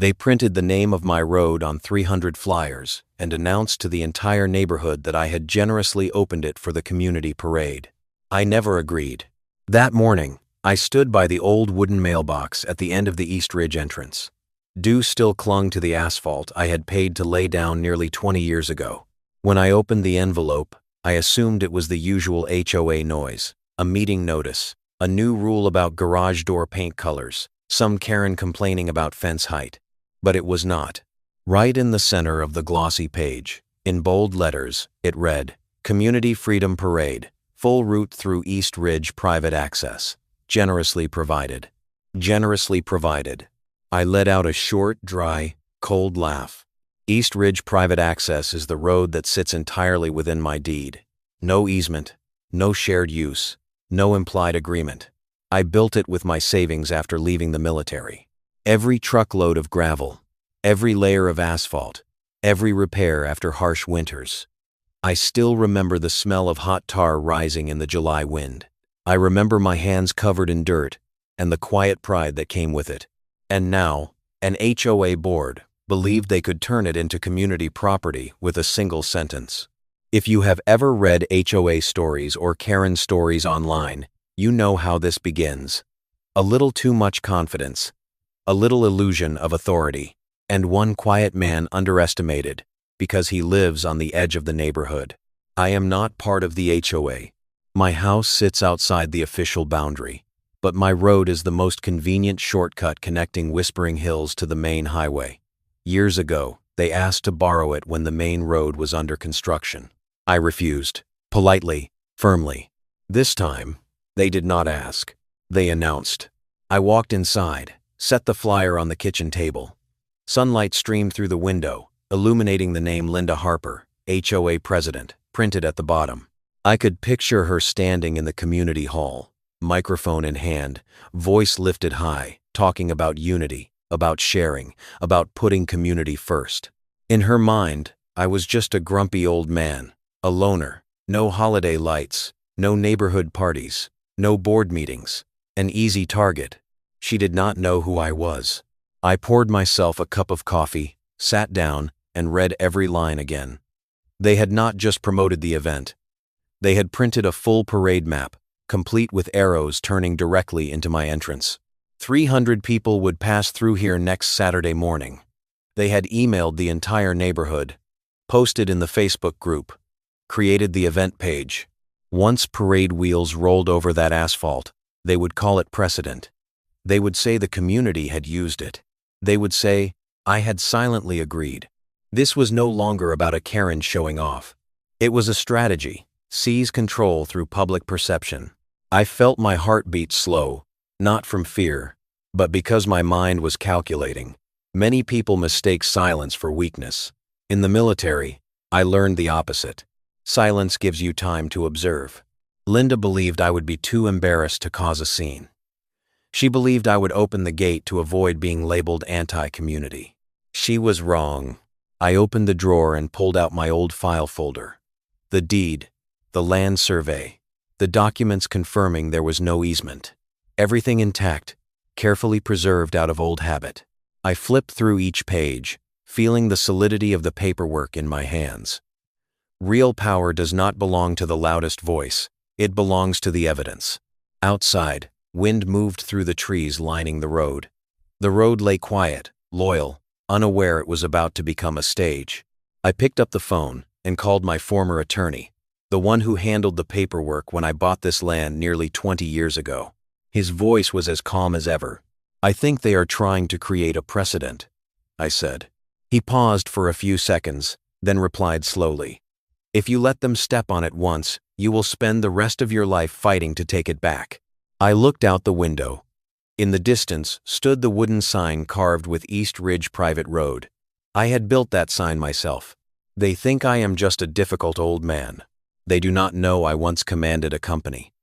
They printed the name of my road on 300 flyers and announced to the entire neighborhood that I had generously opened it for the community parade. I never agreed. That morning, I stood by the old wooden mailbox at the end of the East Ridge entrance. Dew still clung to the asphalt I had paid to lay down nearly 20 years ago. When I opened the envelope, I assumed it was the usual HOA noise, a meeting notice, a new rule about garage door paint colors, some Karen complaining about fence height. But it was not. Right in the center of the glossy page, in bold letters, it read, Community Freedom Parade, full route through East Ridge private access. Generously provided. Generously provided. I let out a short, dry, cold laugh. East Ridge private access is the road that sits entirely within my deed. No easement, no shared use, no implied agreement. I built it with my savings after leaving the military. Every truckload of gravel, every layer of asphalt, every repair after harsh winters. I still remember the smell of hot tar rising in the July wind. I remember my hands covered in dirt and the quiet pride that came with it. And now, an HOA board believed they could turn it into community property with a single sentence. If you have ever read HOA stories or Karen stories online, you know how this begins. A little too much confidence, a little illusion of authority, and one quiet man underestimated because he lives on the edge of the neighborhood. I am not part of the HOA. My house sits outside the official boundary, but my road is the most convenient shortcut connecting Whispering Hills to the main highway. Years ago, they asked to borrow it when the main road was under construction. I refused, politely, firmly. This time, they did not ask. They announced. I walked inside, set the flyer on the kitchen table. Sunlight streamed through the window, illuminating the name Linda Harper, HOA president, printed at the bottom. I could picture her standing in the community hall, microphone in hand, voice lifted high, talking about unity, about sharing, about putting community first. In her mind, I was just a grumpy old man, a loner, no holiday lights, no neighborhood parties, no board meetings, an easy target. She did not know who I was. I poured myself a cup of coffee, sat down, and read every line again. They had not just promoted the event. They had printed a full parade map, complete with arrows turning directly into my entrance. 300 people would pass through here next Saturday morning. They had emailed the entire neighborhood, posted in the Facebook group, created the event page. Once parade wheels rolled over that asphalt, they would call it precedent. They would say the community had used it. They would say, I had silently agreed. This was no longer about a Karen showing off. It was a strategy, seize control through public perception. I felt my heart beat slow, not from fear, but because my mind was calculating. Many people mistake silence for weakness. In the military, I learned the opposite. Silence gives you time to observe. Linda believed I would be too embarrassed to cause a scene. She believed I would open the gate to avoid being labeled anti-community. She was wrong. I opened the drawer and pulled out my old file folder. The deed, the land survey, the documents confirming there was no easement. Everything intact, carefully preserved out of old habit. I flipped through each page, feeling the solidity of the paperwork in my hands. Real power does not belong to the loudest voice, it belongs to the evidence. Outside, wind moved through the trees lining the road. The road lay quiet, loyal, unaware it was about to become a stage. I picked up the phone and called my former attorney, the one who handled the paperwork when I bought this land nearly 20 years ago. His voice was as calm as ever. I think they are trying to create a precedent, I said. He paused for a few seconds, then replied slowly. If you let them step on it once, you will spend the rest of your life fighting to take it back. I looked out the window. In the distance stood the wooden sign carved with East Ridge Private Road. I had built that sign myself. They think I am just a difficult old man. They do not know I once commanded a company.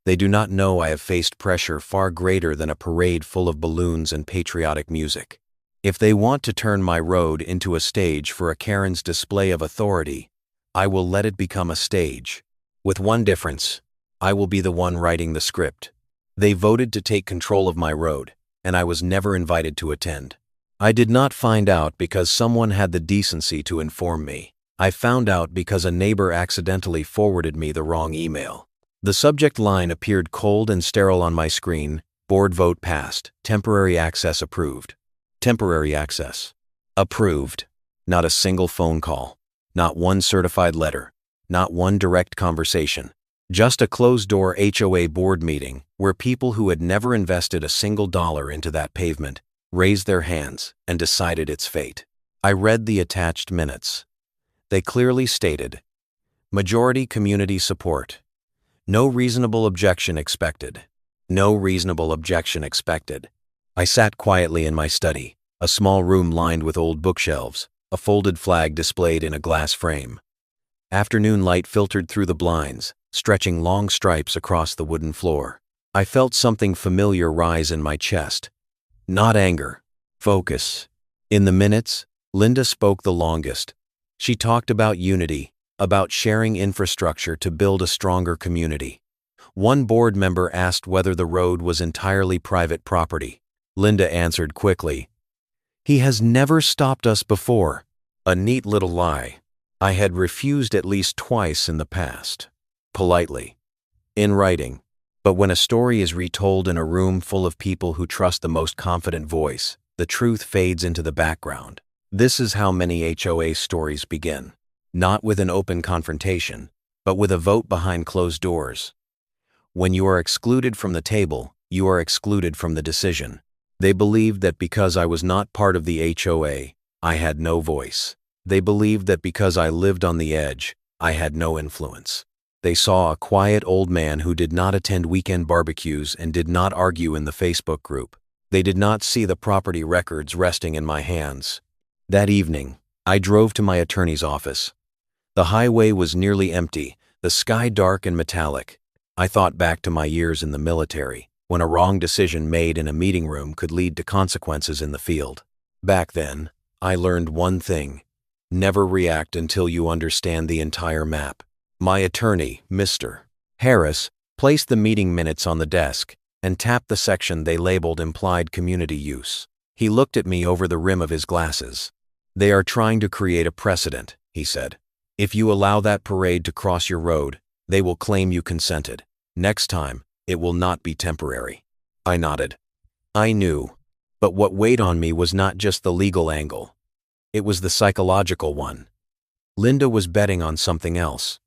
They do not know I have faced pressure far greater than a parade full of balloons and patriotic music. If they want to turn my road into a stage for a Karen's display of authority, I will let it become a stage. With one difference, I will be the one writing the script. They voted to take control of my road, and I was never invited to attend. I did not find out because someone had the decency to inform me. I found out because a neighbor accidentally forwarded me the wrong email. The subject line appeared cold and sterile on my screen. Board vote passed. Temporary access approved. Temporary access. Approved. Not a single phone call. Not one certified letter. Not one direct conversation. Just a closed-door HOA board meeting where people who had never invested a single dollar into that pavement raised their hands and decided its fate. I read the attached minutes. They clearly stated, majority community support. No reasonable objection expected. No reasonable objection expected. I sat quietly in my study, a small room lined with old bookshelves, a folded flag displayed in a glass frame. Afternoon light filtered through the blinds, stretching long stripes across the wooden floor. I felt something familiar rise in my chest. Not anger. Focus. In the minutes, Linda spoke the longest. She talked about unity, about sharing infrastructure to build a stronger community. One board member asked whether the road was entirely private property. Linda answered quickly, "He has never stopped us before." A neat little lie. I had refused at least twice in the past. Politely. In writing. But when a story is retold in a room full of people who trust the most confident voice, the truth fades into the background. This is how many HOA stories begin. Not with an open confrontation, but with a vote behind closed doors. When you are excluded from the table, you are excluded from the decision. They believed that because I was not part of the HOA, I had no voice. They believed that because I lived on the edge, I had no influence. They saw a quiet old man who did not attend weekend barbecues and did not argue in the Facebook group. They did not see the property records resting in my hands. That evening, I drove to my attorney's office. The highway was nearly empty, the sky dark and metallic. I thought back to my years in the military, when a wrong decision made in a meeting room could lead to consequences in the field. Back then, I learned one thing: never react until you understand the entire map. My attorney, Mr. Harris, placed the meeting minutes on the desk and tapped the section they labeled implied community use. He looked at me over the rim of his glasses. "They are trying to create a precedent," he said. "If you allow that parade to cross your road, they will claim you consented. Next time, it will not be temporary." I nodded. I knew, but what weighed on me was not just the legal angle. It was the psychological one. Linda was betting on something else.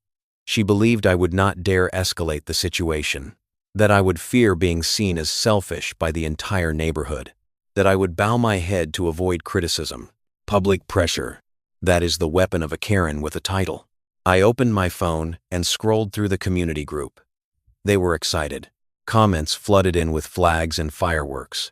She believed I would not dare escalate the situation, that I would fear being seen as selfish by the entire neighborhood, that I would bow my head to avoid criticism. Public pressure. That is the weapon of a Karen with a title. I opened my phone and scrolled through the community group. They were excited. Comments flooded in with flags and fireworks.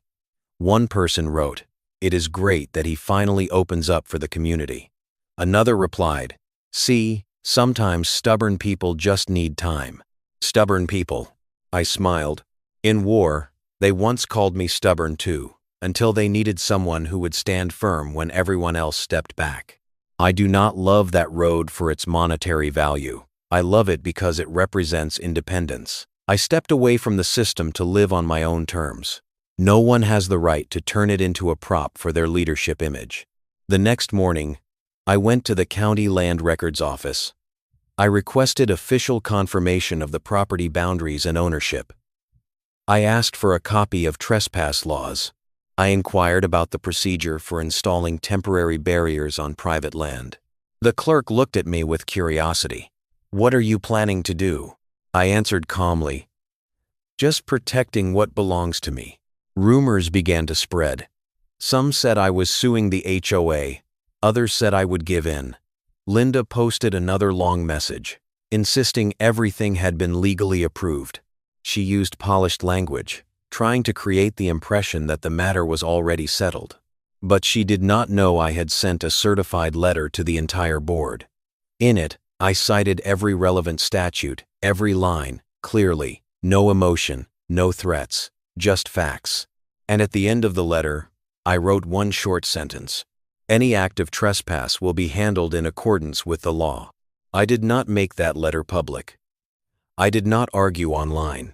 One person wrote, "It is great that he finally opens up for the community." Another replied, "See, sometimes stubborn people just need time." Stubborn people. I smiled. In war, they once called me stubborn too, until they needed someone who would stand firm when everyone else stepped back. I do not love that road for its monetary value. I love it because it represents independence. I stepped away from the system to live on my own terms. No one has the right to turn it into a prop for their leadership image. The next morning, I went to the county land records office. I requested official confirmation of the property boundaries and ownership. I asked for a copy of trespass laws. I inquired about the procedure for installing temporary barriers on private land. The clerk looked at me with curiosity. "What are you planning to do?" I answered calmly, "Just protecting what belongs to me." Rumors began to spread. Some said I was suing the HOA. Others said I would give in. Linda posted another long message, insisting everything had been legally approved. She used polished language, trying to create the impression that the matter was already settled. But she did not know I had sent a certified letter to the entire board. In it, I cited every relevant statute, every line, clearly, no emotion, no threats, just facts. And at the end of the letter, I wrote one short sentence: "Any act of trespass will be handled in accordance with the law." I did not make that letter public. I did not argue online.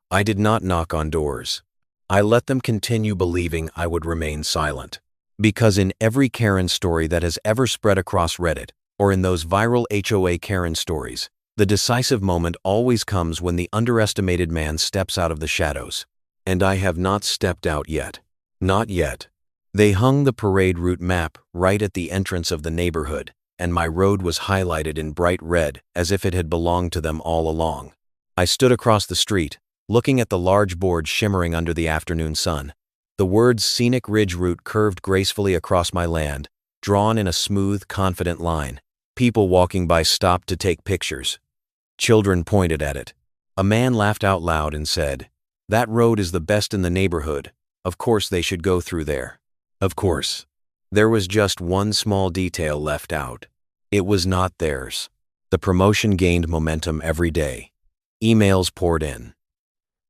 I did not knock on doors. I let them continue believing I would remain silent. Because in every Karen story that has ever spread across Reddit, or in those viral HOA Karen stories, the decisive moment always comes when the underestimated man steps out of the shadows. And I have not stepped out yet. Not yet. They hung the parade route map right at the entrance of the neighborhood, and my road was highlighted in bright red as if it had belonged to them all along. I stood across the street, looking at the large board shimmering under the afternoon sun. The words Scenic Ridge Route curved gracefully across my land, drawn in a smooth, confident line. People walking by stopped to take pictures. Children pointed at it. A man laughed out loud and said, "That road is the best in the neighborhood. Of course they should go through there." Of course. There was just one small detail left out. It was not theirs. The promotion gained momentum every day. Emails poured in.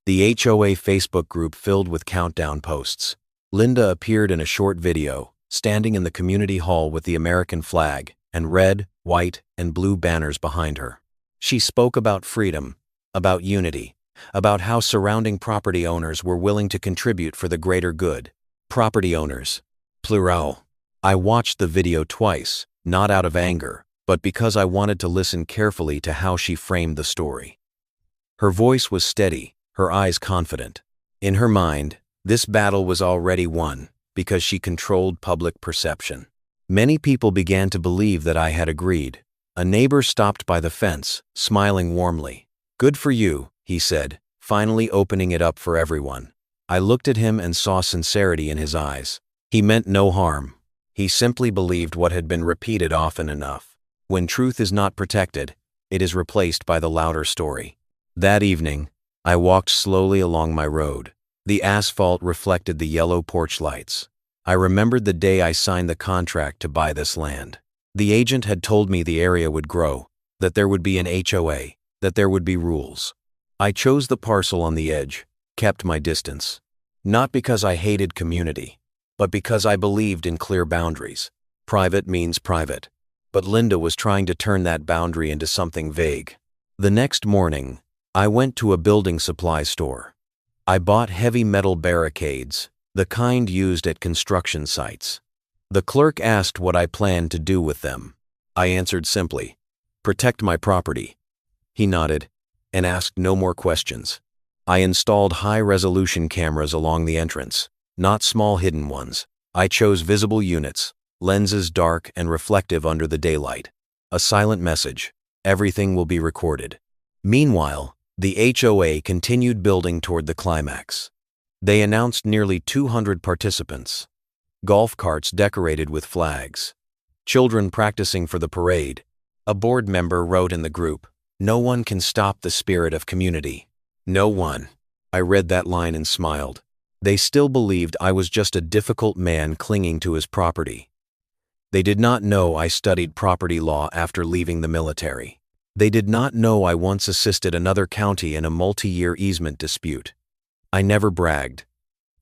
The HOA Facebook group filled with countdown posts. Linda appeared in a short video, standing in the community hall with the American flag and red, white, and blue banners behind her. She spoke about freedom, about unity, about how surrounding property owners were willing to contribute for the greater good. Property owners. Plural. I watched the video twice, not out of anger, but because I wanted to listen carefully to how she framed the story. Her voice was steady, her eyes confident. In her mind, this battle was already won, because she controlled public perception. Many people began to believe that I had agreed. A neighbor stopped by the fence, smiling warmly. "Good for you," he said, finally opening it up for everyone. I looked at him and saw sincerity in his eyes. He meant no harm. He simply believed what had been repeated often enough. When truth is not protected, it is replaced by the louder story. That evening, I walked slowly along my road. The asphalt reflected the yellow porch lights. I remembered the day I signed the contract to buy this land. The agent had told me the area would grow, that there would be an HOA, that there would be rules. I chose the parcel on the edge, kept my distance. Not because I hated community, but because I believed in clear boundaries. Private means private. But Linda was trying to turn that boundary into something vague. The next morning, I went to a building supply store. I bought heavy metal barricades, the kind used at construction sites. The clerk asked what I planned to do with them. I answered simply, "Protect my property." He nodded and asked no more questions. I installed high-resolution cameras along the entrance, not small hidden ones. I chose visible units, lenses dark and reflective under the daylight. A silent message: everything will be recorded. Meanwhile, the HOA continued building toward the climax. They announced nearly 200 participants. Golf carts decorated with flags. Children practicing for the parade. A board member wrote in the group, "No one can stop the spirit of community." No one. I read that line and smiled. They still believed I was just a difficult man clinging to his property. They did not know I studied property law after leaving the military. They did not know I once assisted another county in a multi-year easement dispute. I never bragged.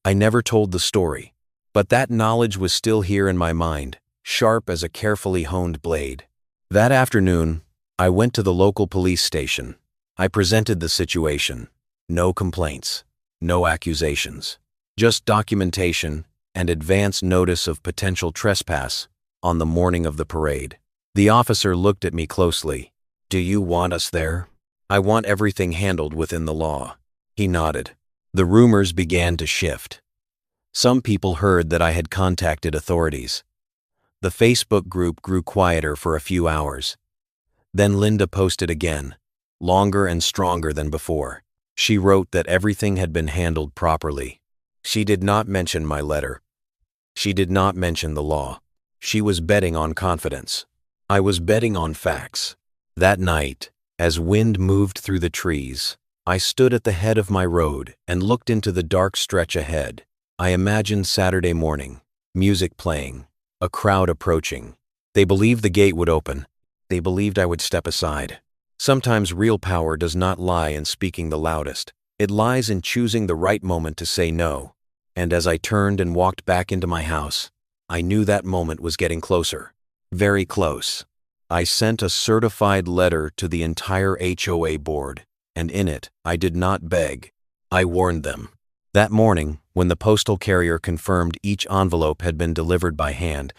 I never told the story. But that knowledge was still here in my mind, sharp as a carefully honed blade. That afternoon, I went to the local police station. I presented the situation. No complaints, no accusations, just documentation and advance notice of potential trespass on the morning of the parade. The officer looked at me closely. "Do you want us there?" "I want everything handled within the law." He nodded. The rumors began to shift. Some people heard that I had contacted authorities. The Facebook group grew quieter for a few hours. Then Linda posted again, longer and stronger than before. She wrote that everything had been handled properly. She did not mention my letter. She did not mention the law. She was betting on confidence. I was betting on facts. That night, as wind moved through the trees, I stood at the head of my road and looked into the dark stretch ahead. I imagined Saturday morning, music playing, a crowd approaching. They believed the gate would open. They believed I would step aside. Sometimes real power does not lie in speaking the loudest. It lies in choosing the right moment to say no. And as I turned and walked back into my house, I knew that moment was getting closer. Very close. I sent a certified letter to the entire HOA board, and in it, I did not beg. I warned them. That morning, when the postal carrier confirmed each envelope had been delivered by hand,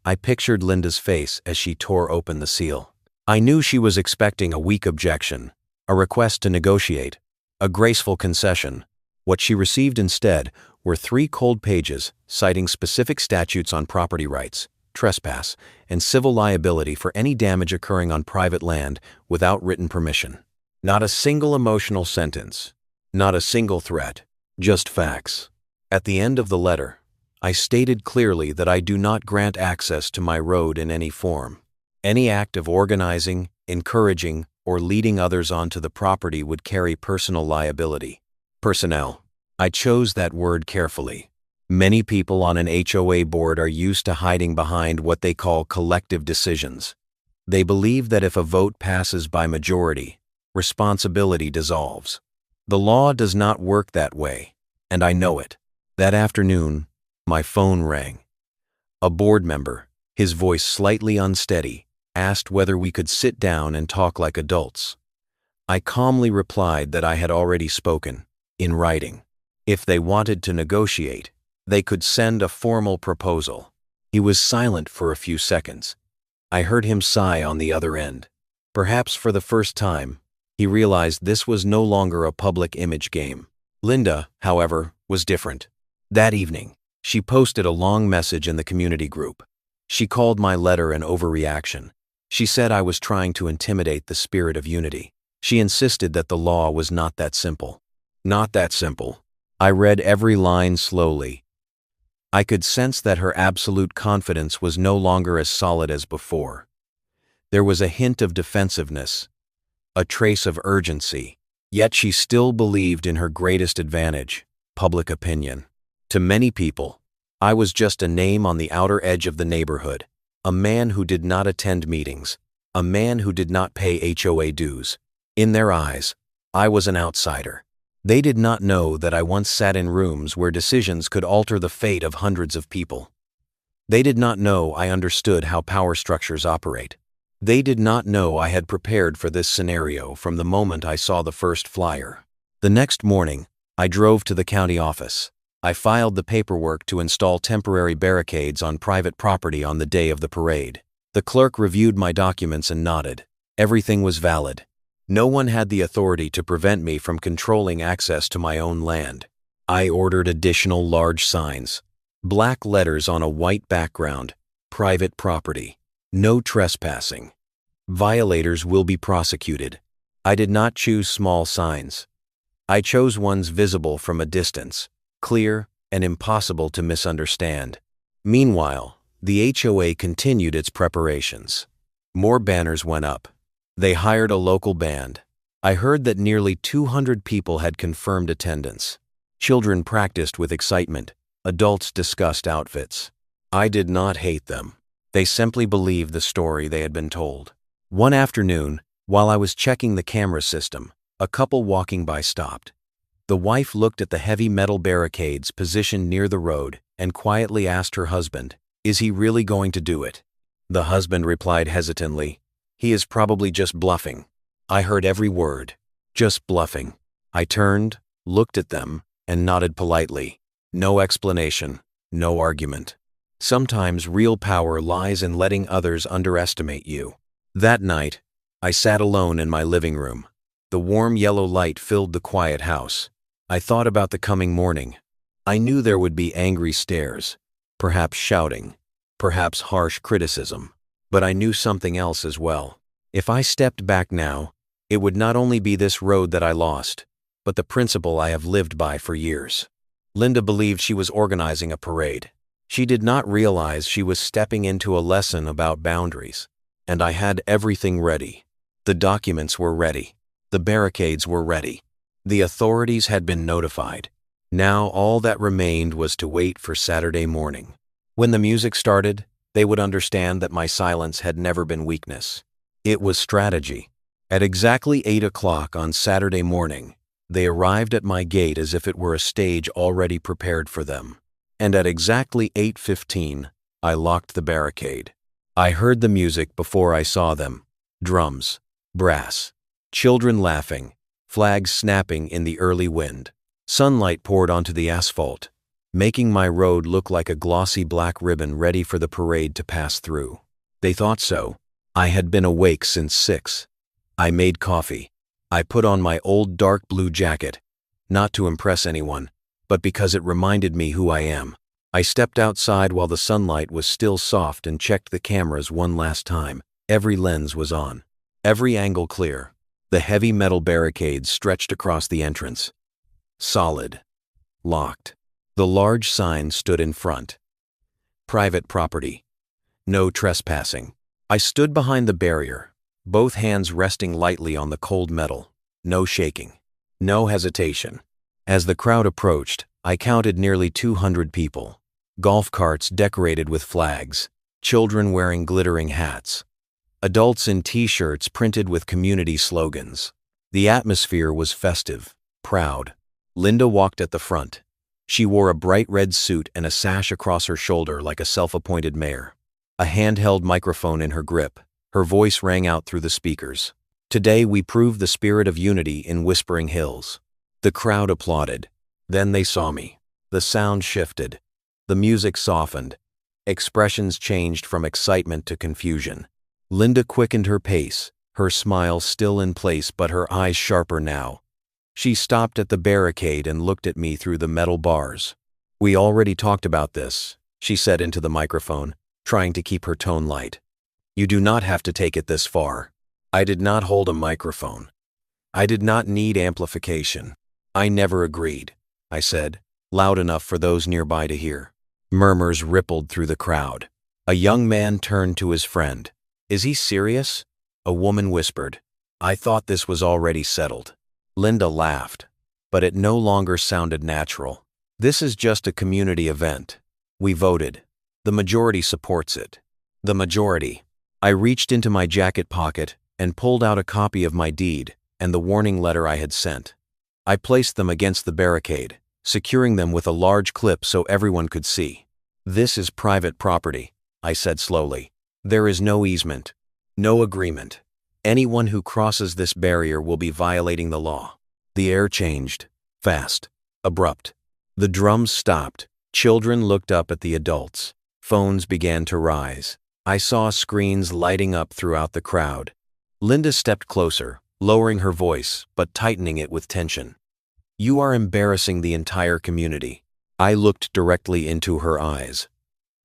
I pictured Linda's face as she tore open the seal. I knew she was expecting a weak objection, a request to negotiate, a graceful concession. What she received instead were 3 cold pages citing specific statutes on property rights, trespass, and civil liability for any damage occurring on private land without written permission. Not a single emotional sentence, not a single threat, just facts. At the end of the letter, I stated clearly that I do not grant access to my road in any form. Any act of organizing, encouraging, or leading others onto the property would carry personal liability. Personnel. I chose that word carefully. Many people on an HOA board are used to hiding behind what they call collective decisions. They believe that if a vote passes by majority, responsibility dissolves. The law does not work that way, and I know it. That afternoon, my phone rang. A board member, his voice slightly unsteady, asked whether we could sit down and talk like adults. I calmly replied that I had already spoken, in writing. If they wanted to negotiate, they could send a formal proposal. He was silent for a few seconds. I heard him sigh on the other end. Perhaps for the first time, he realized this was no longer a public image game. Linda, however, was different. That evening, she posted a long message in the community group. She called my letter an overreaction. She said I was trying to intimidate the spirit of unity. She insisted that the law was not that simple. Not that simple. I read every line slowly. I could sense that her absolute confidence was no longer as solid as before. There was a hint of defensiveness, a trace of urgency, yet she still believed in her greatest advantage, public opinion. To many people, I was just a name on the outer edge of the neighborhood, a man who did not attend meetings, a man who did not pay HOA dues. In their eyes, I was an outsider. They did not know that I once sat in rooms where decisions could alter the fate of hundreds of people. They did not know I understood how power structures operate. They did not know I had prepared for this scenario from the moment I saw the first flyer. The next morning, I drove to the county office. I filed the paperwork to install temporary barricades on private property on the day of the parade. The clerk reviewed my documents and nodded. Everything was valid. No one had the authority to prevent me from controlling access to my own land. I ordered additional large signs. Black letters on a white background. Private property. No trespassing. Violators will be prosecuted. I did not choose small signs. I chose ones visible from a distance, clear and impossible to misunderstand. Meanwhile, the HOA continued its preparations. More banners went up. They hired a local band. I heard that nearly 200 people had confirmed attendance. Children practiced with excitement. Adults discussed outfits. I did not hate them. They simply believed the story they had been told. One afternoon, while I was checking the camera system, a couple walking by stopped. The wife looked at the heavy metal barricades positioned near the road and quietly asked her husband, "Is he really going to do it?" The husband replied hesitantly, "He is probably just bluffing." I heard every word. Just bluffing. I turned, looked at them, and nodded politely. No explanation, no argument. Sometimes real power lies in letting others underestimate you. That night, I sat alone in my living room. The warm yellow light filled the quiet house. I thought about the coming morning. I knew there would be angry stares, perhaps shouting, perhaps harsh criticism. But I knew something else as well. If I stepped back now, it would not only be this road that I lost, but the principle I have lived by for years. Linda believed she was organizing a parade. She did not realize she was stepping into a lesson about boundaries. And I had everything ready. The documents were ready. The barricades were ready. The authorities had been notified. Now all that remained was to wait for Saturday morning. When the music started, they would understand that my silence had never been weakness. It was strategy. At exactly 8 o'clock on Saturday morning, they arrived at my gate as if it were a stage already prepared for them. And at exactly 8:15, I locked the barricade. I heard the music before I saw them. Drums, brass, children laughing, flags snapping in the early wind. Sunlight poured onto the asphalt, making my road look like a glossy black ribbon ready for the parade to pass through. They thought so. I had been awake since 6. I made coffee. I put on my old dark blue jacket, not to impress anyone, but because it reminded me who I am. I stepped outside while the sunlight was still soft and checked the cameras one last time. Every lens was on. Every angle clear. The heavy metal barricades stretched across the entrance. Solid. Locked. The large sign stood in front. Private property. No trespassing. I stood behind the barrier, both hands resting lightly on the cold metal. No shaking. No hesitation. As the crowd approached, I counted nearly 200 people. Golf carts decorated with flags. Children wearing glittering hats. Adults in t-shirts printed with community slogans. The atmosphere was festive, proud. Linda walked at the front. She wore a bright red suit and a sash across her shoulder like a self-appointed mayor. A handheld microphone in her grip. Her voice rang out through the speakers. Today we prove the spirit of unity in Whispering Hills. The crowd applauded. Then they saw me. The sound shifted. The music softened. Expressions changed from excitement to confusion. Linda quickened her pace, her smile still in place but her eyes sharper now. She stopped at the barricade and looked at me through the metal bars. "We already talked about this," she said into the microphone, trying to keep her tone light. "You do not have to take it this far." I did not hold a microphone. I did not need amplification. "I never agreed," I said, loud enough for those nearby to hear. Murmurs rippled through the crowd. A young man turned to his friend. "Is he serious?" A woman whispered. I thought this was already settled. Linda laughed, but it no longer sounded natural. "This is just a community event. We voted. The majority supports it." The majority. I reached into my jacket pocket and pulled out a copy of my deed and the warning letter I had sent. I placed them against the barricade, securing them with a large clip so everyone could see. "This is private property," I said slowly. "There is no easement, no agreement. Anyone who crosses this barrier will be violating the law." The air changed, fast, abrupt. The drums stopped. Children looked up at the adults. Phones began to rise. I saw screens lighting up throughout the crowd. Linda stepped closer, lowering her voice, but tightening it with tension. "You are embarrassing the entire community." I looked directly into her eyes.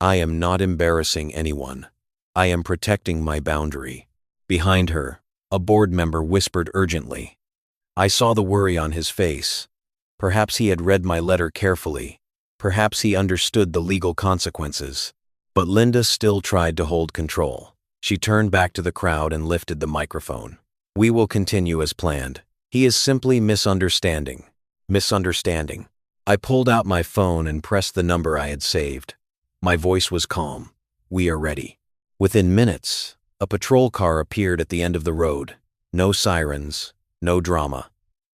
"I am not embarrassing anyone. I am protecting my boundary." Behind her, a board member whispered urgently. I saw the worry on his face. Perhaps he had read my letter carefully. Perhaps he understood the legal consequences. But Linda still tried to hold control. She turned back to the crowd and lifted the microphone. "We will continue as planned. He is simply misunderstanding." Misunderstanding. I pulled out my phone and pressed the number I had saved. My voice was calm. "We are ready." Within minutes, a patrol car appeared at the end of the road. No sirens, no drama.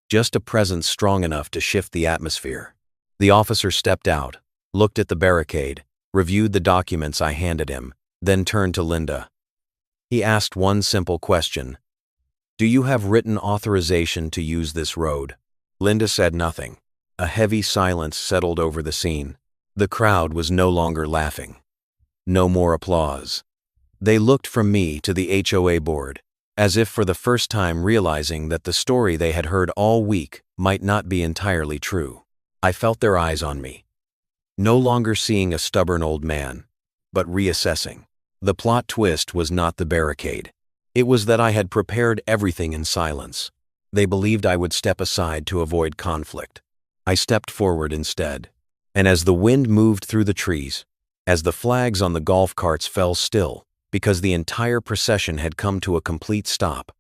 Just a presence strong enough to shift the atmosphere. The officer stepped out, looked at the barricade, reviewed the documents I handed him, then turned to Linda. He asked one simple question. "Do you have written authorization to use this road?" Linda said nothing. A heavy silence settled over the scene. The crowd was no longer laughing. No more applause. They looked from me to the HOA board, as if for the first time realizing that the story they had heard all week might not be entirely true. I felt their eyes on me. No longer seeing a stubborn old man, but reassessing. The plot twist was not the barricade. It was that I had prepared everything in silence. They believed I would step aside to avoid conflict. I stepped forward instead. And as the wind moved through the trees, as the flags on the golf carts fell still, because the entire procession had come to a complete stop,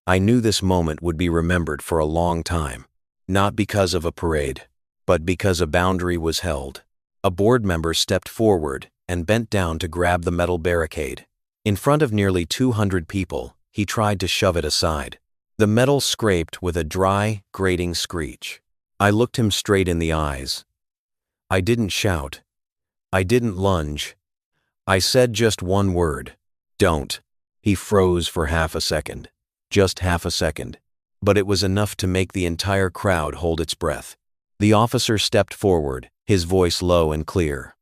I knew this moment would be remembered for a long time. Not because of a parade, but because a boundary was held. A board member stepped forward and bent down to grab the metal barricade. In front of nearly 200 people, he tried to shove it aside. The metal scraped with a dry, grating screech. I looked him straight in the eyes. I didn't shout. I didn't lunge. I said just one word. "Don't." He froze for half a second. Just half a second. But it was enough to make the entire crowd hold its breath. The officer stepped forward, his voice low and clear.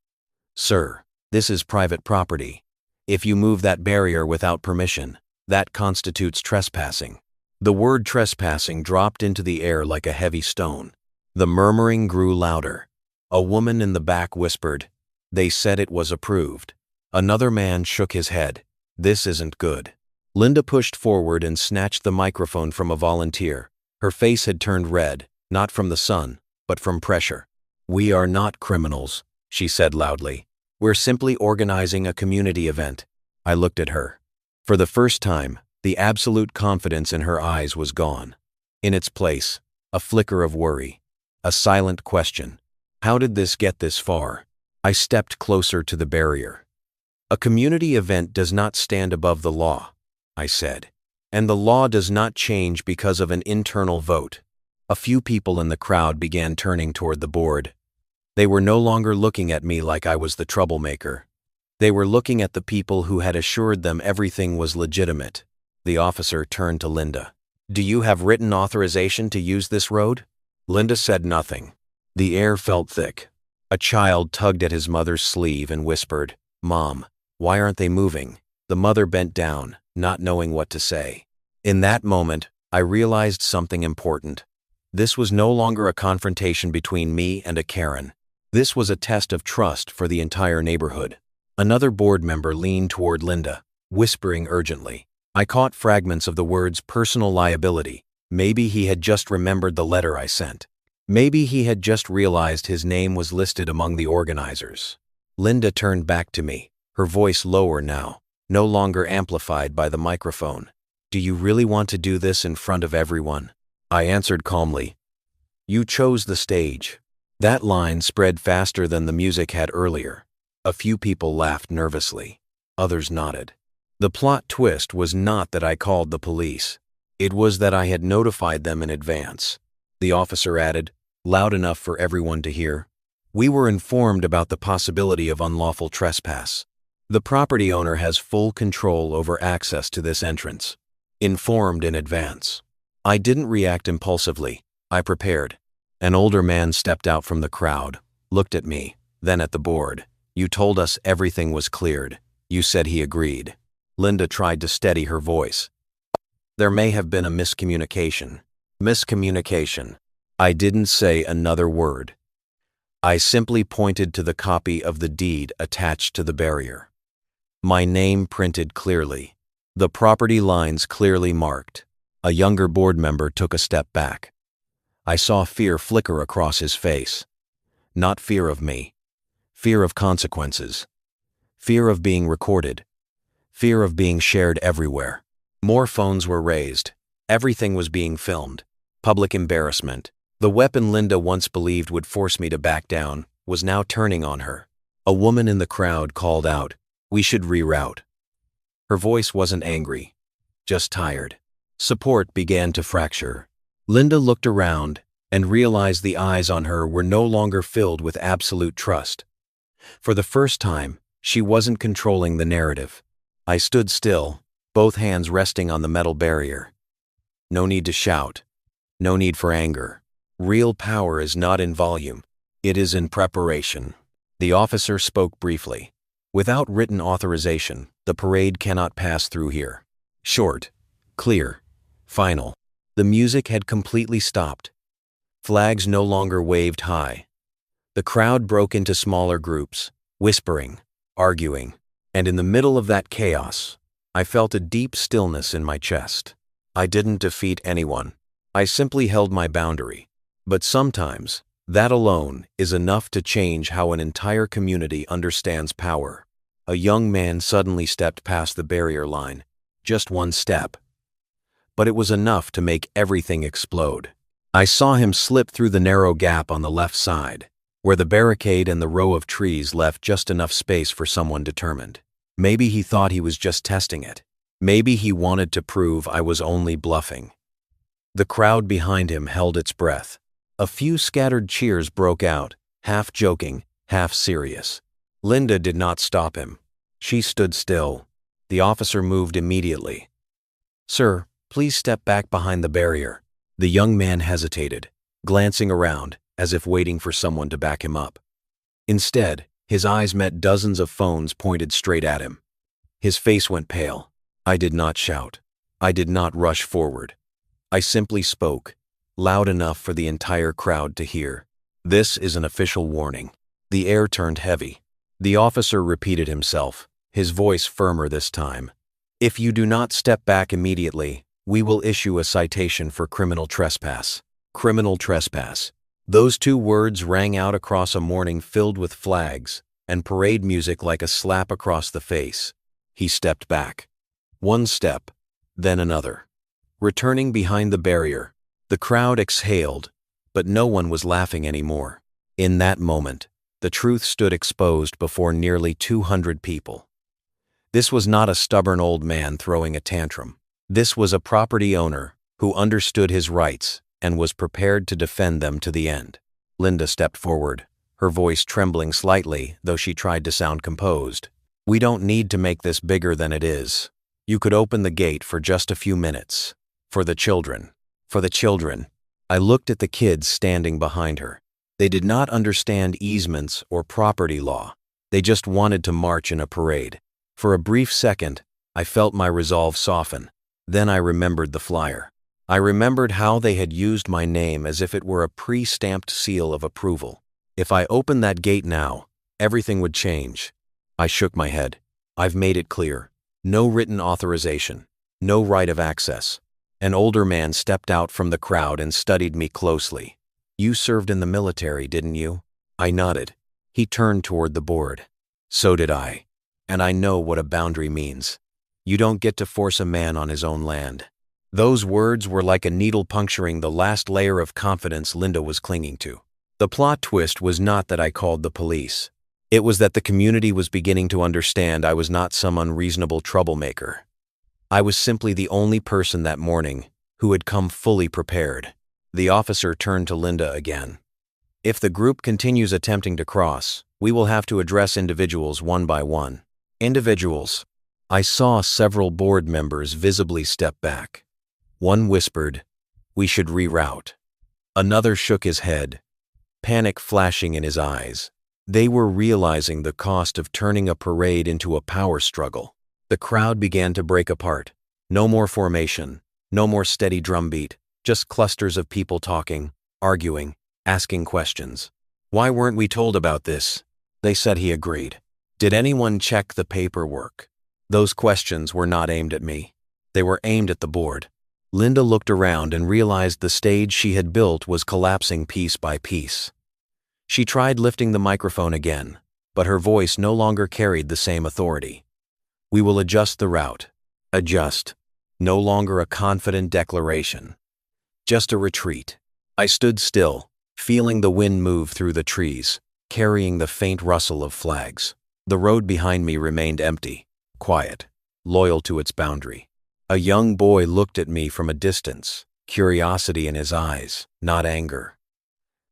"Sir, this is private property. If you move that barrier without permission, that constitutes trespassing." The word trespassing dropped into the air like a heavy stone. The murmuring grew louder. A woman in the back whispered, "They said it was approved." Another man shook his head. "This isn't good." Linda pushed forward and snatched the microphone from a volunteer. Her face had turned red, not from the sun, but from pressure. "We are not criminals," she said loudly. "We're simply organizing a community event." I looked at her. For the first time, the absolute confidence in her eyes was gone. In its place, a flicker of worry, a silent question. How did this get this far? I stepped closer to the barrier. "A community event does not stand above the law," I said. "And the law does not change because of an internal vote." A few people in the crowd began turning toward the board. They were no longer looking at me like I was the troublemaker. They were looking at the people who had assured them everything was legitimate. The officer turned to Linda. "Do you have written authorization to use this road?" Linda said nothing. The air felt thick. A child tugged at his mother's sleeve and whispered, "Mom, why aren't they moving?" The mother bent down, not knowing what to say. In that moment, I realized something important. This was no longer a confrontation between me and a Karen. This was a test of trust for the entire neighborhood. Another board member leaned toward Linda, whispering urgently. I caught fragments of the words personal liability. Maybe he had just remembered the letter I sent. Maybe he had just realized his name was listed among the organizers. Linda turned back to me, her voice lower now, no longer amplified by the microphone. "Do you really want to do this in front of everyone?" I answered calmly. "You chose the stage." That line spread faster than the music had earlier. A few people laughed nervously. Others nodded. The plot twist was not that I called the police. It was that I had notified them in advance. The officer added, loud enough for everyone to hear. "We were informed about the possibility of unlawful trespass. The property owner has full control over access to this entrance. Informed in advance." I didn't react impulsively. I prepared. An older man stepped out from the crowd, looked at me, then at the board. "You told us everything was cleared. You said he agreed." Linda tried to steady her voice. "There may have been a miscommunication." Miscommunication. I didn't say another word. I simply pointed to the copy of the deed attached to the barrier. My name printed clearly. The property lines clearly marked. A younger board member took a step back. I saw fear flicker across his face. Not fear of me. Fear of consequences. Fear of being recorded. Fear of being shared everywhere. More phones were raised. Everything was being filmed. Public embarrassment. The weapon Linda once believed would force me to back down was now turning on her. A woman in the crowd called out, "We should reroute." Her voice wasn't angry, just tired. Support began to fracture. Linda looked around and realized the eyes on her were no longer filled with absolute trust. For the first time, she wasn't controlling the narrative. I stood still, both hands resting on the metal barrier. No need to shout. No need for anger. Real power is not in volume. It is in preparation. The officer spoke briefly. "Without written authorization, the parade cannot pass through here." Short, clear, final. The music had completely stopped. Flags no longer waved high. The crowd broke into smaller groups, whispering, arguing, and in the middle of that chaos, I felt a deep stillness in my chest. I didn't defeat anyone. I simply held my boundary. But sometimes, that alone is enough to change how an entire community understands power. A young man suddenly stepped past the barrier line, just one step. But it was enough to make everything explode. I saw him slip through the narrow gap on the left side, where the barricade and the row of trees left just enough space for someone determined. Maybe he thought he was just testing it. Maybe he wanted to prove I was only bluffing. The crowd behind him held its breath. A few scattered cheers broke out, half joking, half serious. Linda did not stop him. She stood still. The officer moved immediately. "Sir, please step back behind the barrier." The young man hesitated, glancing around, as if waiting for someone to back him up. Instead, his eyes met dozens of phones pointed straight at him. His face went pale. I did not shout. I did not rush forward. I simply spoke, loud enough for the entire crowd to hear. This is an official warning. The air turned heavy. The officer repeated himself, his voice firmer this time. If you do not step back immediately, we will issue a citation for criminal trespass. Criminal trespass. Those two words rang out across a morning filled with flags and parade music like a slap across the face. He stepped back. One step, then another. Returning behind the barrier, the crowd exhaled, but no one was laughing anymore. In that moment, the truth stood exposed before nearly 200 people. This was not a stubborn old man throwing a tantrum. This was a property owner who understood his rights and was prepared to defend them to the end. Linda stepped forward, her voice trembling slightly, though she tried to sound composed. We don't need to make this bigger than it is. You could open the gate for just a few minutes. For the children. For the children. I looked at the kids standing behind her. They did not understand easements or property law. They just wanted to march in a parade. For a brief second, I felt my resolve soften. Then I remembered the flyer. I remembered how they had used my name as if it were a pre-stamped seal of approval. If I opened that gate now, everything would change. I shook my head. I've made it clear. No written authorization. No right of access. An older man stepped out from the crowd and studied me closely. You served in the military, didn't you? I nodded. He turned toward the board. So did I. And I know what a boundary means. You don't get to force a man on his own land. Those words were like a needle puncturing the last layer of confidence Linda was clinging to. The plot twist was not that I called the police. It was that the community was beginning to understand I was not some unreasonable troublemaker. I was simply the only person that morning who had come fully prepared. The officer turned to Linda again. If the group continues attempting to cross, we will have to address individuals one by one. Individuals. I saw several board members visibly step back. One whispered, "We should reroute." Another shook his head, panic flashing in his eyes. They were realizing the cost of turning a parade into a power struggle. The crowd began to break apart. No more formation, no more steady drumbeat, just clusters of people talking, arguing, asking questions. Why weren't we told about this? They said. He agreed. Did anyone check the paperwork? Those questions were not aimed at me. They were aimed at the board. Linda looked around and realized the stage she had built was collapsing piece by piece. She tried lifting the microphone again, but her voice no longer carried the same authority. We will adjust the route. Adjust. No longer a confident declaration. Just a retreat. I stood still, feeling the wind move through the trees, carrying the faint rustle of flags. The road behind me remained empty, quiet, loyal to its boundary. A young boy looked at me from a distance, curiosity in his eyes, not anger.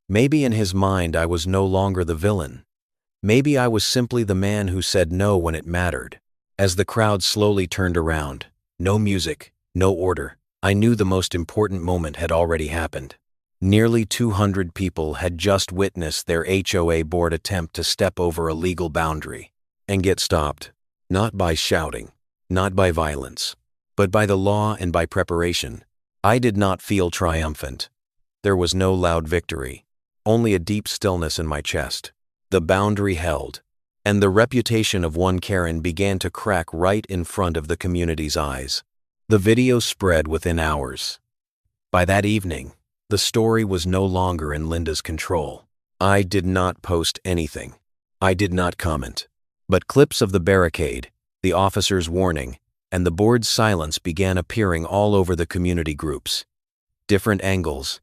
Maybe in his mind I was no longer the villain. Maybe I was simply the man who said no when it mattered. As the crowd slowly turned around, no music, no order, I knew the most important moment had already happened. Nearly 200 people had just witnessed their HOA board attempt to step over a legal boundary and get stopped, not by shouting, not by violence, but by the law and by preparation. I did not feel triumphant. There was no loud victory, only a deep stillness in my chest. The boundary held, and the reputation of one Karen began to crack right in front of the community's eyes. The video spread within hours. By that evening, the story was no longer in Linda's control. I did not post anything. I did not comment. But clips of the barricade, the officer's warning, and the board's silence began appearing all over the community groups. Different angles,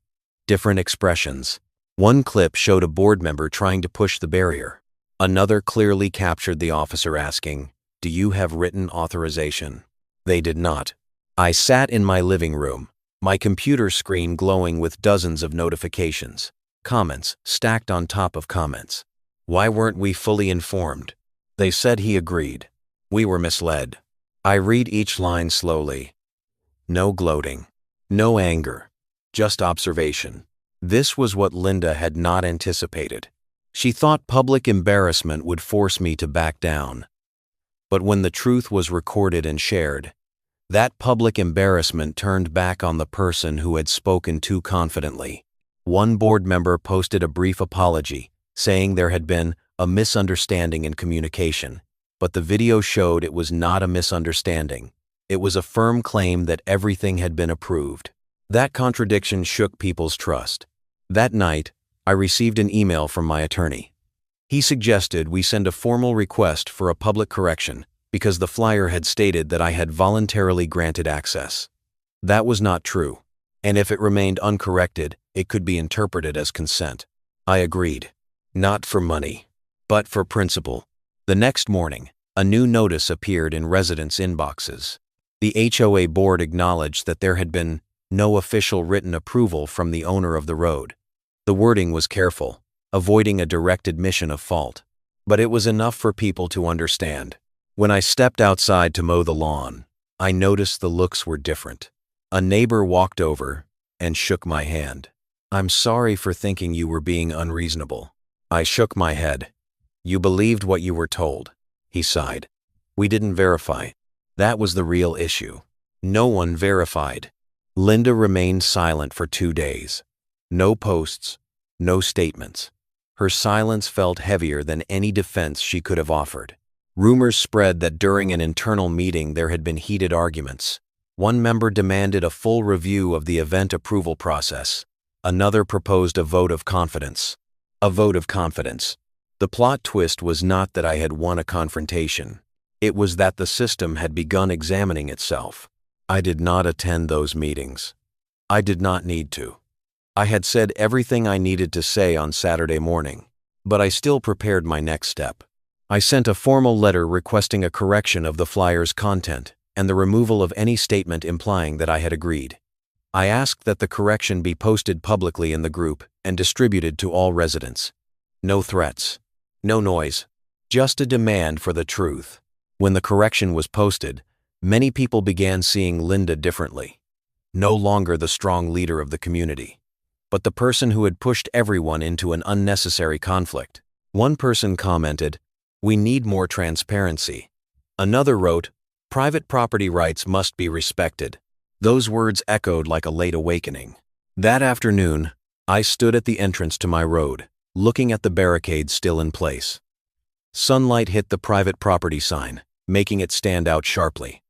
different expressions. One clip showed a board member trying to push the barrier. Another clearly captured the officer asking, "Do you have written authorization?" They did not. I sat in my living room, my computer screen glowing with dozens of notifications, comments stacked on top of comments. Why weren't we fully informed? They said. He agreed. We were misled. I read each line slowly. No gloating, no anger, just observation. This was what Linda had not anticipated. She thought public embarrassment would force me to back down. But when the truth was recorded and shared, that public embarrassment turned back on the person who had spoken too confidently. One board member posted a brief apology, saying there had been a misunderstanding in communication, but the video showed it was not a misunderstanding. It was a firm claim that everything had been approved. That contradiction shook people's trust. That night, I received an email from my attorney. He suggested we send a formal request for a public correction because the flyer had stated that I had voluntarily granted access. That was not true, and if it remained uncorrected, it could be interpreted as consent. I agreed. Not for money, but for principle. The next morning, a new notice appeared in residents' inboxes. The HOA board acknowledged that there had been no official written approval from the owner of the road. The wording was careful, avoiding a direct admission of fault, but it was enough for people to understand. When I stepped outside to mow the lawn, I noticed the looks were different. A neighbor walked over and shook my hand. "I'm sorry for thinking you were being unreasonable." I shook my head. "You believed what you were told," he sighed. "We didn't verify. That was the real issue. No one verified." Linda remained silent for 2 days. No posts, no statements. Her silence felt heavier than any defense she could have offered. Rumors spread that during an internal meeting there had been heated arguments. One member demanded a full review of the event approval process. Another proposed a vote of confidence. A vote of confidence. The plot twist was not that I had won a confrontation. It was that the system had begun examining itself. I did not attend those meetings. I did not need to. I had said everything I needed to say on Saturday morning, but I still prepared my next step. I sent a formal letter requesting a correction of the flyer's content and the removal of any statement implying that I had agreed. I asked that the correction be posted publicly in the group and distributed to all residents. No threats, no noise, just a demand for the truth. When the correction was posted, many people began seeing Linda differently. No longer the strong leader of the community, but the person who had pushed everyone into an unnecessary conflict. One person commented, "We need more transparency." Another wrote, "Private property rights must be respected." Those words echoed like a late awakening. That afternoon, I stood at the entrance to my road, looking at the barricade still in place. Sunlight hit the private property sign, making it stand out sharply.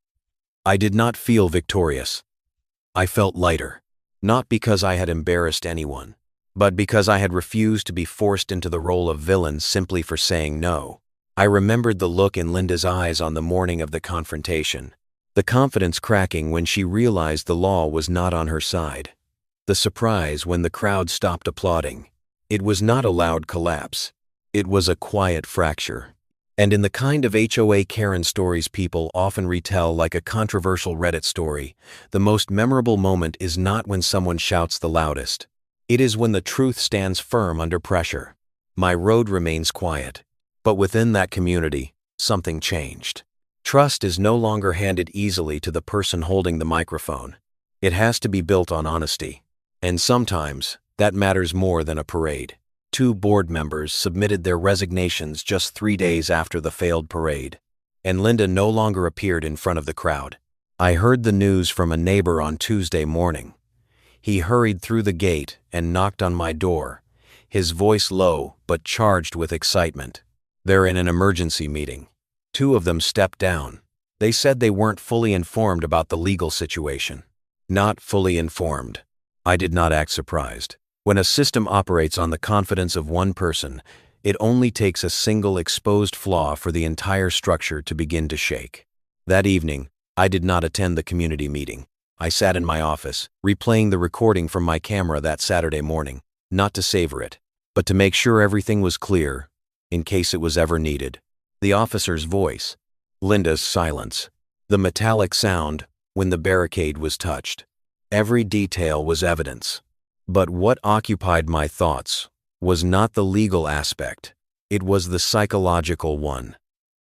I did not feel victorious. I felt lighter, not because I had embarrassed anyone, but because I had refused to be forced into the role of villain simply for saying no. I remembered the look in Linda's eyes on the morning of the confrontation, the confidence cracking when she realized the law was not on her side, the surprise when the crowd stopped applauding. It was not a loud collapse. It was a quiet fracture. And in the kind of HOA Karen stories people often retell like a controversial Reddit story, the most memorable moment is not when someone shouts the loudest. It is when the truth stands firm under pressure. My road remains quiet. But within that community, something changed. Trust is no longer handed easily to the person holding the microphone. It has to be built on honesty. And sometimes, that matters more than a parade. 2 board members submitted their resignations just 3 days after the failed parade, and Linda no longer appeared in front of the crowd. I heard the news from a neighbor on Tuesday morning. He hurried through the gate and knocked on my door, his voice low but charged with excitement. "They're in an emergency meeting." 2 of them stepped down. They said they weren't fully informed about the legal situation. Not fully informed. I did not act surprised. When a system operates on the confidence of one person, it only takes a single exposed flaw for the entire structure to begin to shake. That evening, I did not attend the community meeting. I sat in my office, replaying the recording from my camera that Saturday morning, not to savor it, but to make sure everything was clear, in case it was ever needed. The officer's voice, Linda's silence, the metallic sound when the barricade was touched. Every detail was evidence. But what occupied my thoughts was not the legal aspect. It was the psychological one.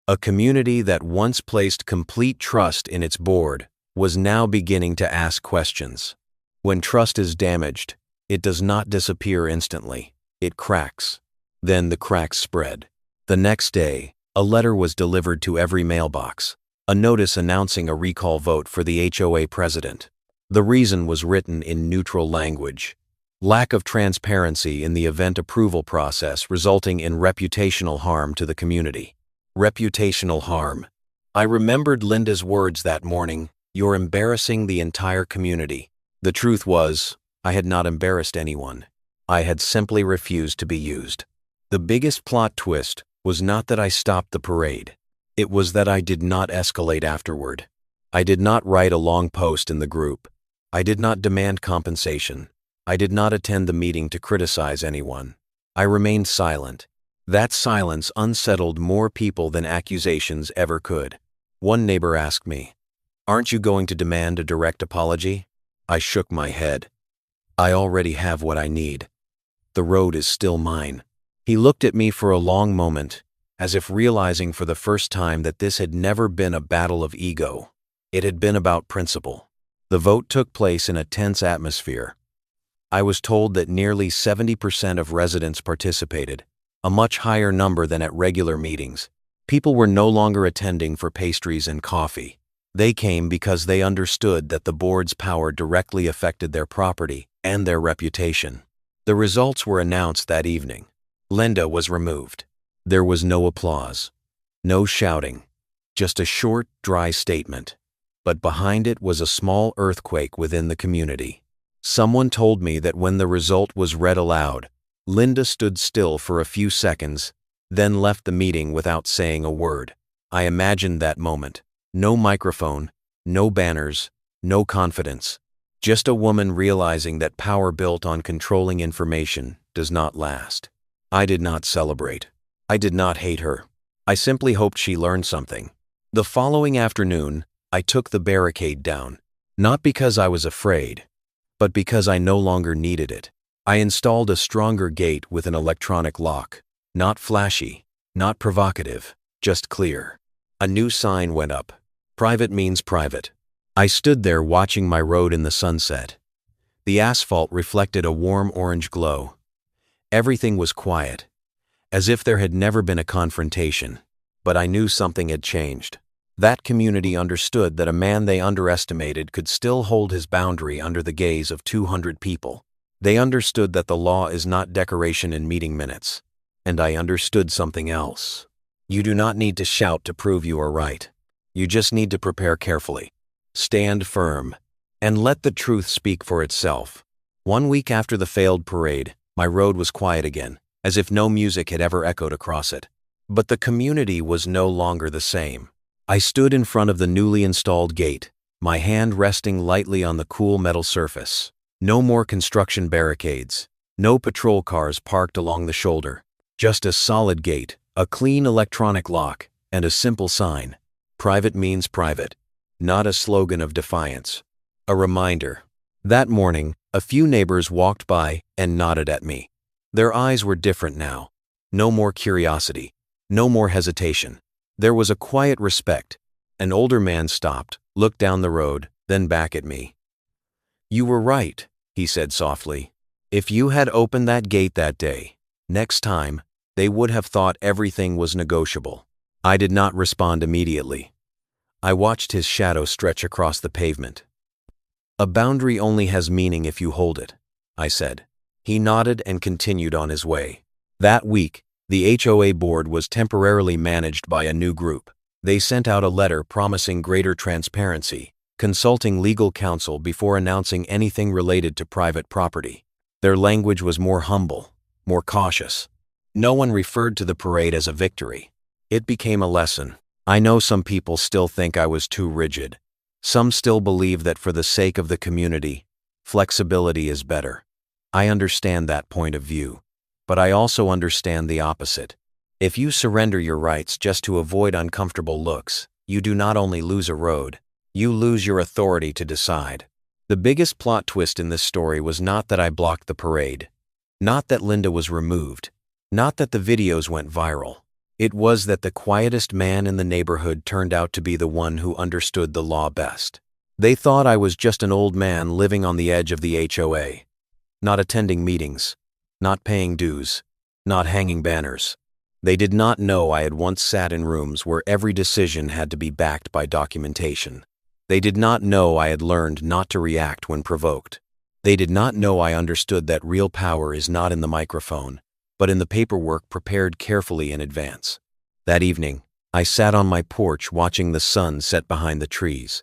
A community that once placed complete trust in its board was now beginning to ask questions. When trust is damaged, It does not disappear instantly. It cracks. Then the cracks spread. The next day, a letter was delivered to every mailbox, a notice announcing a recall vote for the HOA president. The reason was written in neutral language. Lack of transparency in the event approval process resulting in reputational harm to the community. Reputational harm. I remembered Linda's words that morning, "You're embarrassing the entire community." The truth was, I had not embarrassed anyone. I had simply refused to be used. The biggest plot twist was not that I stopped the parade. It was that I did not escalate afterward. I did not write a long post in the group. I did not demand compensation. I did not attend the meeting to criticize anyone. I remained silent. That silence unsettled more people than accusations ever could. One neighbor asked me, "Aren't you going to demand a direct apology?" I shook my head. I already have what I need. The road is still mine. He looked at me for a long moment, as if realizing for the first time that this had never been a battle of ego. It had been about principle. The vote took place in a tense atmosphere. I was told that nearly 70% of residents participated, a much higher number than at regular meetings. People were no longer attending for pastries and coffee. They came because they understood that the board's power directly affected their property and their reputation. The results were announced that evening. Linda was removed. There was no applause, no shouting, just a short, dry statement. But behind it was a small earthquake within the community. Someone told me that when the result was read aloud, Linda stood still for a few seconds, then left the meeting without saying a word. I imagined that moment. No microphone, no banners, no confidence. Just a woman realizing that power built on controlling information does not last. I did not celebrate. I did not hate her. I simply hoped she learned something. The following afternoon, I took the barricade down, not because I was afraid, but because I no longer needed it. I installed a stronger gate with an electronic lock. Not flashy, not provocative, just clear. A new sign went up. Private means private. I stood there watching my road in the sunset. The asphalt reflected a warm orange glow. Everything was quiet, as if there had never been a confrontation. But I knew something had changed. That community understood that a man they underestimated could still hold his boundary under the gaze of 200 people. They understood that the law is not decoration in meeting minutes. And I understood something else. You do not need to shout to prove you are right. You just need to prepare carefully. Stand firm, and let the truth speak for itself. 1 week after the failed parade, my road was quiet again, as if no music had ever echoed across it. But the community was no longer the same. I stood in front of the newly installed gate, my hand resting lightly on the cool metal surface. No more construction barricades, no patrol cars parked along the shoulder. Just a solid gate, a clean electronic lock, and a simple sign. Private means private. Not a slogan of defiance. A reminder. That morning, a few neighbors walked by and nodded at me. Their eyes were different now. No more curiosity. No more hesitation. There was a quiet respect. An older man stopped, looked down the road, then back at me. "You were right," he said softly. "If you had opened that gate that day, next time, they would have thought everything was negotiable." I did not respond immediately. I watched his shadow stretch across the pavement. "A boundary only has meaning if you hold it," I said. He nodded and continued on his way. That week, the HOA board was temporarily managed by a new group. They sent out a letter promising greater transparency, consulting legal counsel before announcing anything related to private property. Their language was more humble, more cautious. No one referred to the parade as a victory. It became a lesson. I know some people still think I was too rigid. Some still believe that for the sake of the community, flexibility is better. I understand that point of view, but I also understand the opposite. If you surrender your rights just to avoid uncomfortable looks, you do not only lose a road, you lose your authority to decide. The biggest plot twist in this story was not that I blocked the parade, not that Linda was removed, not that the videos went viral. It was that the quietest man in the neighborhood turned out to be the one who understood the law best. They thought I was just an old man living on the edge of the HOA. not attending meetings, not paying dues, not hanging banners. They did not know I had once sat in rooms where every decision had to be backed by documentation. They did not know I had learned not to react when provoked. They did not know I understood that real power is not in the microphone, but in the paperwork prepared carefully in advance. That evening, I sat on my porch watching the sun set behind the trees.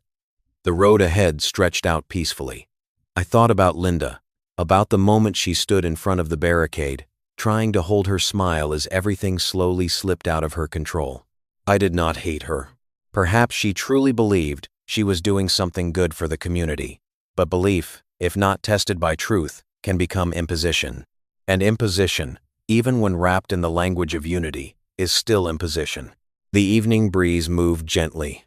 The road ahead stretched out peacefully. I thought about Linda, about the moment she stood in front of the barricade, trying to hold her smile as everything slowly slipped out of her control. I did not hate her. Perhaps she truly believed she was doing something good for the community. But belief, if not tested by truth, can become imposition. And imposition, even when wrapped in the language of unity, is still imposition. The evening breeze moved gently.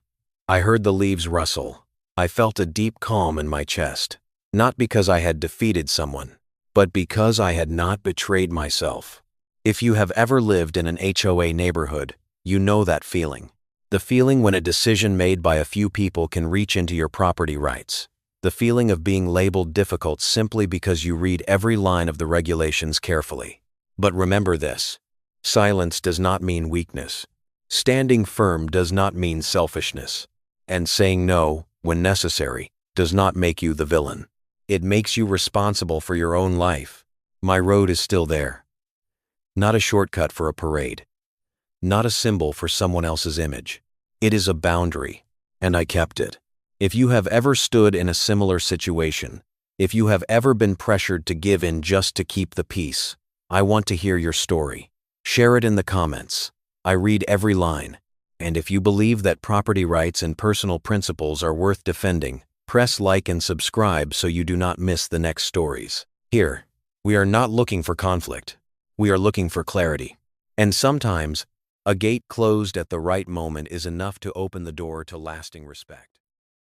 I heard the leaves rustle. I felt a deep calm in my chest, not because I had defeated someone, but because I had not betrayed myself. If you have ever lived in an HOA neighborhood, you know that feeling. The feeling when a decision made by a few people can reach into your property rights. The feeling of being labeled difficult simply because you read every line of the regulations carefully. But remember this: silence does not mean weakness. Standing firm does not mean selfishness. And saying no, when necessary, does not make you the villain. It makes you responsible for your own life. My road is still there. Not a shortcut for a parade. Not a symbol for someone else's image. It is a boundary, and I kept it. If you have ever stood in a similar situation, if you have ever been pressured to give in just to keep the peace, I want to hear your story. Share it in the comments. I read every line. And if you believe that property rights and personal principles are worth defending, press like and subscribe so you do not miss the next stories. Here, we are not looking for conflict. We are looking for clarity. And sometimes, a gate closed at the right moment is enough to open the door to lasting respect.